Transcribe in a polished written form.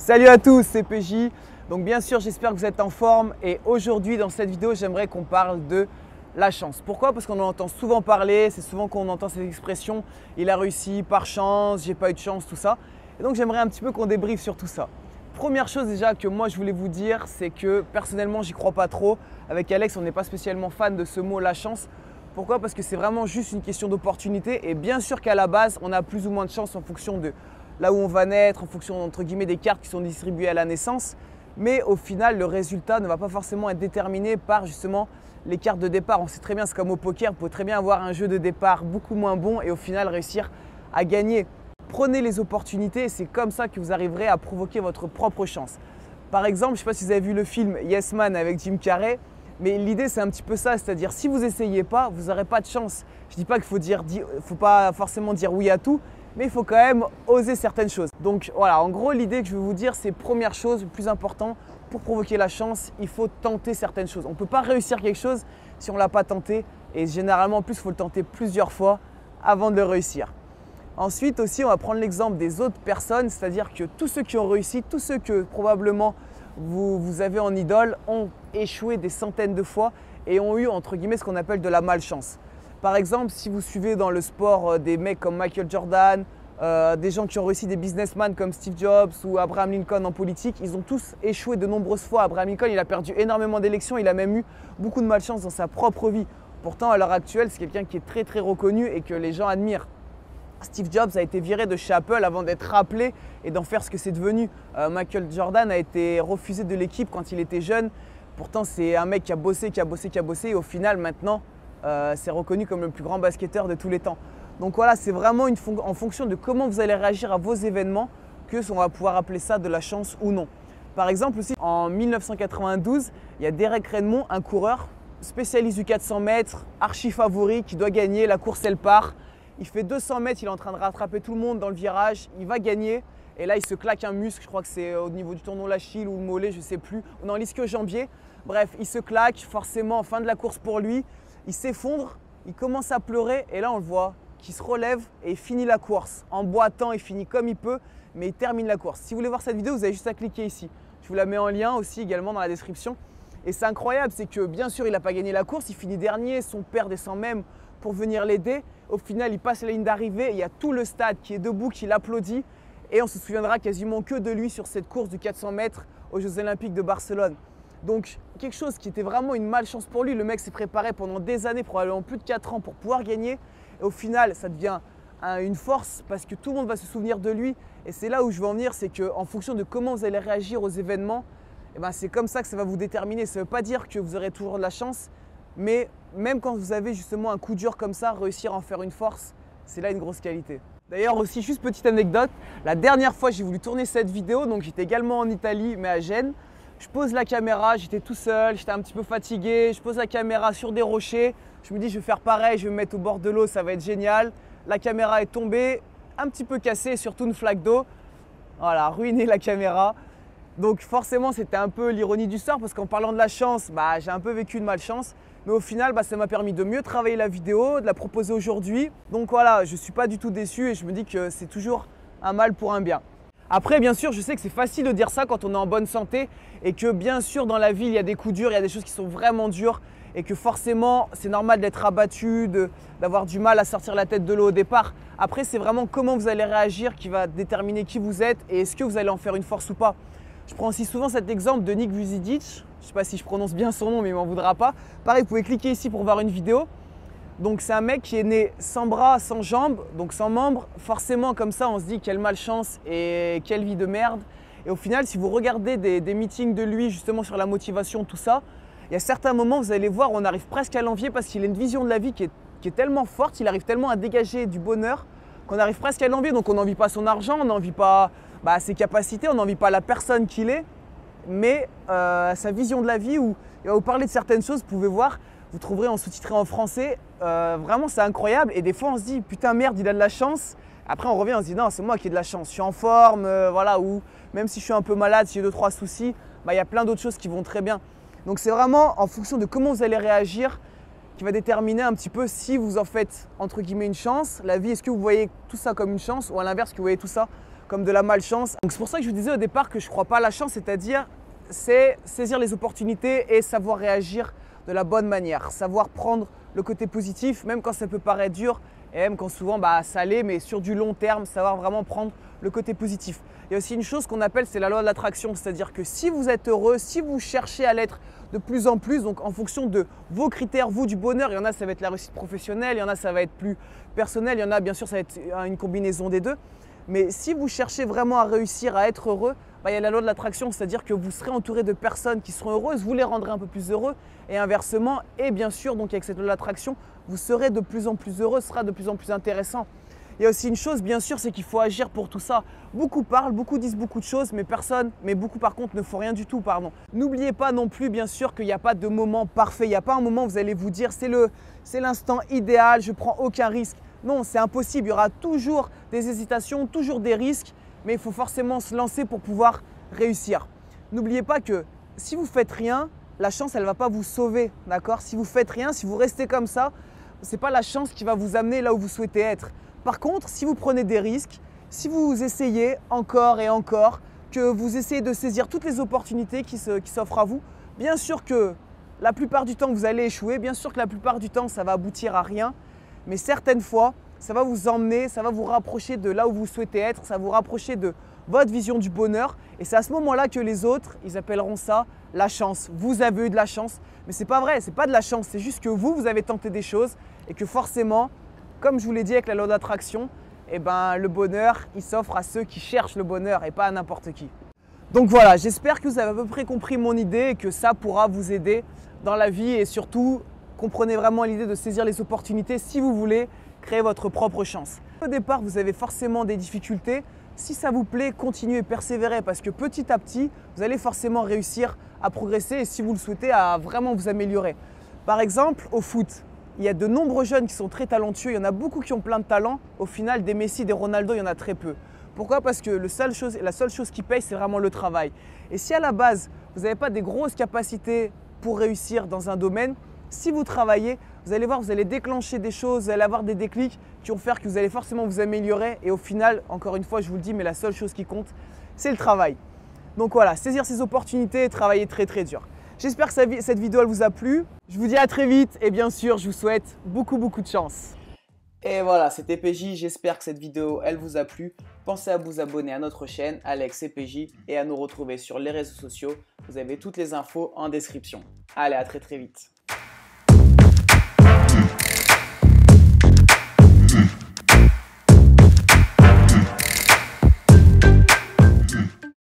Salut à tous, c'est PJ. Donc bien sûr, j'espère que vous êtes en forme et aujourd'hui dans cette vidéo, j'aimerais qu'on parle de la chance. Pourquoi? Parce qu'on en entend souvent parler, c'est souvent qu'on entend cette expression « il a réussi par chance, j'ai pas eu de chance », tout ça. Et donc j'aimerais un petit peu qu'on débriefe sur tout ça. Première chose déjà que moi je voulais vous dire, c'est que personnellement, j'y crois pas trop. Avec Alex, on n'est pas spécialement fan de ce mot « la chance ». Pourquoi? Parce que c'est vraiment juste une question d'opportunité et bien sûr qu'à la base, on a plus ou moins de chance en fonction de là où on va naître, en fonction entre guillemets des cartes qui sont distribuées à la naissance. Mais au final, le résultat ne va pas forcément être déterminé par justement les cartes de départ. On sait très bien, c'est comme au poker, vous pouvez très bien avoir un jeu de départ beaucoup moins bon et au final réussir à gagner. Prenez les opportunités et c'est comme ça que vous arriverez à provoquer votre propre chance. Par exemple, je ne sais pas si vous avez vu le film Yes Man avec Jim Carrey, mais l'idée c'est un petit peu ça, c'est-à-dire si vous n'essayez pas, vous n'aurez pas de chance. Je ne dis pas qu'il faut pas forcément dire oui à tout, mais il faut quand même oser certaines choses. Donc voilà, en gros l'idée que je veux vous dire, c'est première chose, le plus important, pour provoquer la chance, il faut tenter certaines choses. On ne peut pas réussir quelque chose si on ne l'a pas tenté et généralement en plus il faut le tenter plusieurs fois avant de le réussir. Ensuite aussi, on va prendre l'exemple des autres personnes, c'est-à-dire que tous ceux qui ont réussi, tous ceux que probablement vous avez en idole ont échoué des centaines de fois et ont eu entre guillemets ce qu'on appelle de la malchance. Par exemple, si vous suivez dans le sport des mecs comme Michael Jordan, des gens qui ont réussi, des businessmen comme Steve Jobs ou Abraham Lincoln en politique, ils ont tous échoué de nombreuses fois. Abraham Lincoln, il a perdu énormément d'élections, il a même eu beaucoup de malchance dans sa propre vie. Pourtant, à l'heure actuelle, c'est quelqu'un qui est très très reconnu et que les gens admirent. Steve Jobs a été viré de chez Apple avant d'être rappelé et d'en faire ce que c'est devenu. Michael Jordan a été refusé de l'équipe quand il était jeune. Pourtant, c'est un mec qui a bossé et au final, maintenant, c'est reconnu comme le plus grand basketteur de tous les temps. Donc voilà, c'est vraiment en fonction de comment vous allez réagir à vos événements que on va pouvoir appeler ça de la chance ou non. Par exemple aussi, en 1992, il y a Derek Redmond, un coureur spécialiste du 400 mètres, archi favori, qui doit gagner. La course, elle part. Il fait 200 mètres, il est en train de rattraper tout le monde dans le virage. Il va gagner. Et là, il se claque un muscle. Je crois que c'est au niveau du tendon l'Achille ou le mollet, je ne sais plus. Non, l'ischio-jambier. Bref, il se claque. Forcément, en fin de la course pour lui, il s'effondre. Il commence à pleurer. Et là, on le voit qui se relève et il finit la course. En boitant, il finit comme il peut, mais il termine la course. Si vous voulez voir cette vidéo, vous avez juste à cliquer ici. Je vous la mets en lien aussi également dans la description. Et c'est incroyable, c'est que bien sûr, il n'a pas gagné la course. Il finit dernier. Son père descend même pour venir l'aider. Au final, il passe la ligne d'arrivée. Il y a tout le stade qui est debout, qui l'applaudit. Et on se souviendra quasiment que de lui sur cette course du 400 mètres aux Jeux Olympiques de Barcelone. Donc, quelque chose qui était vraiment une malchance pour lui. Le mec s'est préparé pendant des années, probablement plus de 4 ans pour pouvoir gagner. Et au final, ça devient une force parce que tout le monde va se souvenir de lui. Et c'est là où je veux en venir, c'est qu'en fonction de comment vous allez réagir aux événements, c'est comme ça que ça va vous déterminer. Ça ne veut pas dire que vous aurez toujours de la chance, mais même quand vous avez justement un coup dur comme ça, réussir à en faire une force, c'est là une grosse qualité. D'ailleurs aussi, juste petite anecdote, la dernière fois j'ai voulu tourner cette vidéo, donc j'étais également en Italie, mais à Gênes. Je pose la caméra, j'étais tout seul, j'étais un petit peu fatigué, je pose la caméra sur des rochers. Je me dis je vais faire pareil, je vais me mettre au bord de l'eau, ça va être génial. La caméra est tombée, un petit peu cassée, surtout une flaque d'eau. Voilà, ruiné la caméra. Donc forcément c'était un peu l'ironie du sort parce qu'en parlant de la chance, j'ai un peu vécu une malchance. Mais au final, ça m'a permis de mieux travailler la vidéo, de la proposer aujourd'hui. Donc voilà, je ne suis pas du tout déçu et je me dis que c'est toujours un mal pour un bien. Après, bien sûr, je sais que c'est facile de dire ça quand on est en bonne santé et que bien sûr, dans la vie, il y a des coups durs, il y a des choses qui sont vraiment dures et que forcément, c'est normal d'être abattu, d'avoir du mal à sortir la tête de l'eau au départ. Après, c'est vraiment comment vous allez réagir qui va déterminer qui vous êtes et est-ce que vous allez en faire une force ou pas. Je prends aussi souvent cet exemple de Nick Vujicic. Je ne sais pas si je prononce bien son nom, mais il ne m'en voudra pas. Pareil, vous pouvez cliquer ici pour voir une vidéo. Donc c'est un mec qui est né sans bras, sans jambes, donc sans membres. Forcément, comme ça, on se dit quelle malchance et quelle vie de merde. Et au final, si vous regardez des meetings de lui, justement sur la motivation, tout ça, il y a certains moments, vous allez voir, on arrive presque à l'envier parce qu'il a une vision de la vie qui est tellement forte, il arrive tellement à dégager du bonheur qu'on arrive presque à l'envier. Donc on n'envie pas son argent, on n'envie pas ses capacités, on n'envie pas la personne qu'il est, mais sa vision de la vie où il va vous parler de certaines choses, vous pouvez voir. Vous trouverez en sous-titré en français, vraiment c'est incroyable et des fois on se dit putain merde il a de la chance. Après on revient, on se dit non c'est moi qui ai de la chance, je suis en forme, voilà, ou même si je suis un peu malade, si j'ai 2-3 soucis, il y a plein d'autres choses qui vont très bien. Donc c'est vraiment en fonction de comment vous allez réagir qui va déterminer un petit peu si vous en faites entre guillemets une chance. La vie, est-ce que vous voyez tout ça comme une chance ou à l'inverse que vous voyez tout ça comme de la malchance. Donc c'est pour ça que je vous disais au départ que je ne crois pas à la chance, c'est-à-dire c'est saisir les opportunités et savoir réagir de la bonne manière, savoir prendre le côté positif, même quand ça peut paraître dur et même quand souvent ça l'est, mais sur du long terme, savoir vraiment prendre le côté positif. Il y a aussi une chose qu'on appelle, c'est la loi de l'attraction, c'est-à-dire que si vous êtes heureux, si vous cherchez à l'être de plus en plus, donc en fonction de vos critères, vous, du bonheur, il y en a ça va être la réussite professionnelle, il y en a ça va être plus personnel, il y en a bien sûr ça va être une combinaison des deux. Mais si vous cherchez vraiment à réussir, à être heureux, il y a la loi de l'attraction, c'est-à-dire que vous serez entouré de personnes qui seront heureuses, vous les rendrez un peu plus heureux et inversement. Et bien sûr, donc avec cette loi de l'attraction, vous serez de plus en plus heureux, ce sera de plus en plus intéressant. Il y a aussi une chose, bien sûr, c'est qu'il faut agir pour tout ça. Beaucoup parlent, beaucoup disent beaucoup de choses, mais beaucoup par contre ne font rien du tout, pardon. N'oubliez pas non plus, bien sûr, qu'il n'y a pas de moment parfait. Il n'y a pas un moment où vous allez vous dire c'est l'instant idéal, je ne prends aucun risque. Non, c'est impossible. Il y aura toujours des hésitations, toujours des risques, mais il faut forcément se lancer pour pouvoir réussir. N'oubliez pas que si vous ne faites rien, la chance, elle ne va pas vous sauver, d'accord? Si vous ne faites rien, si vous restez comme ça, ce n'est pas la chance qui va vous amener là où vous souhaitez être. Par contre, si vous prenez des risques, si vous essayez encore et encore, que vous essayez de saisir toutes les opportunités qui s'offrent à vous, bien sûr que la plupart du temps, vous allez échouer, bien sûr que la plupart du temps, ça va aboutir à rien, mais certaines fois, ça va vous emmener, ça va vous rapprocher de là où vous souhaitez être, ça va vous rapprocher de votre vision du bonheur. Et c'est à ce moment-là que les autres, ils appelleront ça la chance. Vous avez eu de la chance, mais c'est pas vrai, c'est pas de la chance, c'est juste que vous avez tenté des choses et que forcément, comme je vous l'ai dit avec la loi d'attraction, le bonheur, il s'offre à ceux qui cherchent le bonheur et pas à n'importe qui. Donc voilà, j'espère que vous avez à peu près compris mon idée et que ça pourra vous aider dans la vie et surtout, comprenez vraiment l'idée de saisir les opportunités si vous voulez créer votre propre chance. Au départ, vous avez forcément des difficultés. Si ça vous plaît, continuez, persévérez parce que petit à petit, vous allez forcément réussir à progresser et si vous le souhaitez, à vraiment vous améliorer. Par exemple, au foot, il y a de nombreux jeunes qui sont très talentueux, il y en a beaucoup qui ont plein de talent. Au final, des Messi, des Ronaldo, il y en a très peu. Pourquoi? Parce que la seule chose qui paye, c'est vraiment le travail. Et si à la base, vous n'avez pas des grosses capacités pour réussir dans un domaine, si vous travaillez, vous allez voir, vous allez déclencher des choses, vous allez avoir des déclics qui vont faire que vous allez forcément vous améliorer. Et au final, encore une fois, je vous le dis, mais la seule chose qui compte, c'est le travail. Donc voilà, saisir ces opportunités et travailler très très dur. J'espère que cette vidéo elle vous a plu. Je vous dis à très vite et bien sûr, je vous souhaite beaucoup de chance. Et voilà, c'était PJ. J'espère que cette vidéo elle vous a plu. Pensez à vous abonner à notre chaîne Alex et PJ et à nous retrouver sur les réseaux sociaux. Vous avez toutes les infos en description. Allez, à très vite.